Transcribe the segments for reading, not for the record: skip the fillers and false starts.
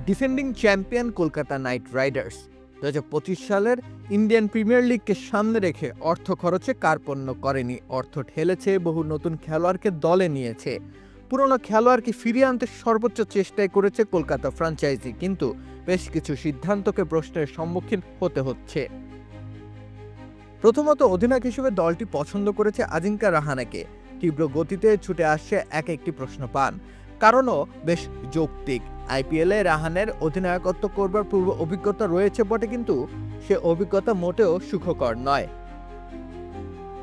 Defending champion Kolkata night Riders 2025 সালের Indian premier লিগকে সামনে রেখে অর্থ খরচে কার্পণ্য করেনি। অর্থ ঠেলেছে, বহু নতুন খেলোয়াড়কে দলে নিয়েছে, পুরনো খেলোয়াড়কে ফিরিয়ে আনতে সর্বোচ্চ চেষ্টাই করেছে কলকাতা ফ্র্যাঞ্চাইজি, কিন্তু বেশ কিছু সিদ্ধান্তকে প্রশ্নের সম্মুখীন হতে হচ্ছে। প্রথমত, অধিনায়ক হিসেবে দলটি পছন্দ করেছে আজিঙ্কা রাহানেকে। তীব্র গতিতে ছুটে আসছে একটি প্রশ্ন পান, কারণও বেশ যৌক্তিক। আইপিএলে রাহানের অধিনায়কত্ব করবার পূর্ব অভিজ্ঞতা রয়েছে বটে, কিন্তু সে অভিজ্ঞতা মোটেও সুখকর নয়।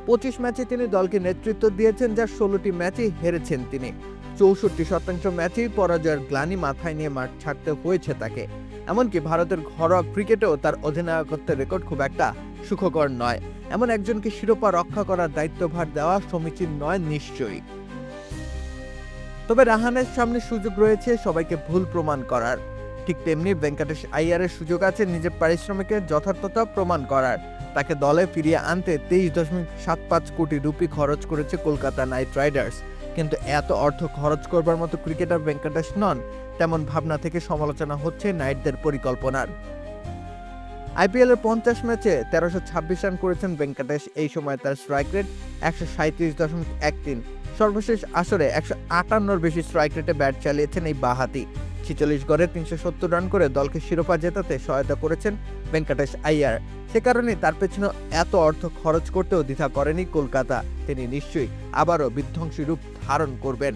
25 ম্যাচে তিনি দলকে নেতৃত্ব দিয়েছেন, যার 16টি ম্যাচেই হেরেছেন তিনি। 64% ম্যাচেই পরাজয়ের গ্লানি মাথায় নিয়ে মাঠ ছাড়তে হয়েছে তাকে। এমনকি ভারতের ঘরোয়া ক্রিকেটেও তার অধিনায়কত্বের রেকর্ড খুব একটা সুখকর নয়। এমন একজনকে শিরোপা রক্ষা করার দায়িত্বভার দেওয়া সমীচীন নয় নিশ্চয়ই। তবে রাহানের সামনে সুযোগ রয়েছে সবাইকে ভুল প্রমাণ করার। ঠিক তেমনি ভেঙ্কটেশ আইয়ারের সুযোগ আছে নিজের পারিশ্রমিকের যথার্থতা প্রমাণ করার। তাকে দলে ফিরিয়ে আনতে 23.75 কোটি রুপি খরচ করেছে কলকাতা নাইট রাইডার্স, কিন্তু এত অর্থ খরচ করবার মতো ক্রিকেটার ভেঙ্কটেশ নন। তেমন ভাবনা থেকে সমালোচনা হচ্ছে নাইটদের পরিকল্পনার। আইপিএলের 50 ম্যাচে 1326 রান করেছেন ভেঙ্কটেশ। এই সময় তার স্ট্রাইক রেট 137.13। সর্বশেষ আসরে 158-র বেশি স্ট্রাইক রেটে ব্যাট চালিয়েছেন এই বাঁহাতি। 46 গড়ে 370 রান করে দলকে শিরোপা জেতাতে সহায়তা করেছেন ভেঙ্কটেশ আইয়ার। সে কারণে তার পেছনে এত অর্থ খরচ করতেও দ্বিধা করেনি কলকাতা। তিনি নিশ্চয়ই আবারও বিধ্বংসী রূপ ধারণ করবেন।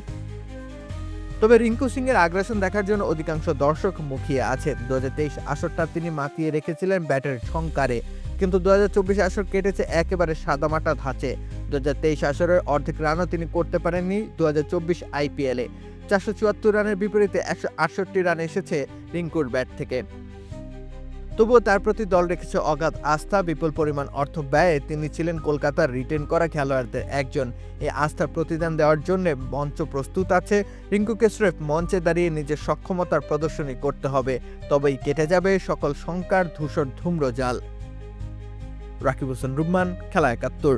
তবে রিঙ্কু সিং এর আগ্রাসন দেখার জন্য অধিকাংশ দর্শক মুখিয়ে আছে। 2023 আসরটা তিনি মাতিয়ে রেখেছিলেন ব্যাটের ঝংকারে, কিন্তু 2024 আসর কেটেছে একেবারে সাদামাটা ধাঁচে। 2023 আসরের অর্ধেক রানও তিনি করতে পারেননি 2024 আইপিএলে। 474 রানের বিপরীতে 168 রান এসেছে রিঙ্কুর ব্যাট থেকে। তবুও তার প্রতি দল রেখেছে অগাধ আস্থা। বিপুল পরিমাণ অর্থ ব্যয়ে তিনি ছিলেন কলকাতার রিটেন করা খেলোয়াড়দের একজন। এই আস্থার প্রতিদান দেওয়ার জন্য মঞ্চ প্রস্তুত আছে। রিঙ্কুকে স্রেফ মঞ্চে দাঁড়িয়ে নিজের সক্ষমতার প্রদর্শনী করতে হবে, তবেই কেটে যাবে সকল শঙ্কার ধূসর ধূম্রজাল। রাকিব হোসেন রুম্মান, খেলা 71।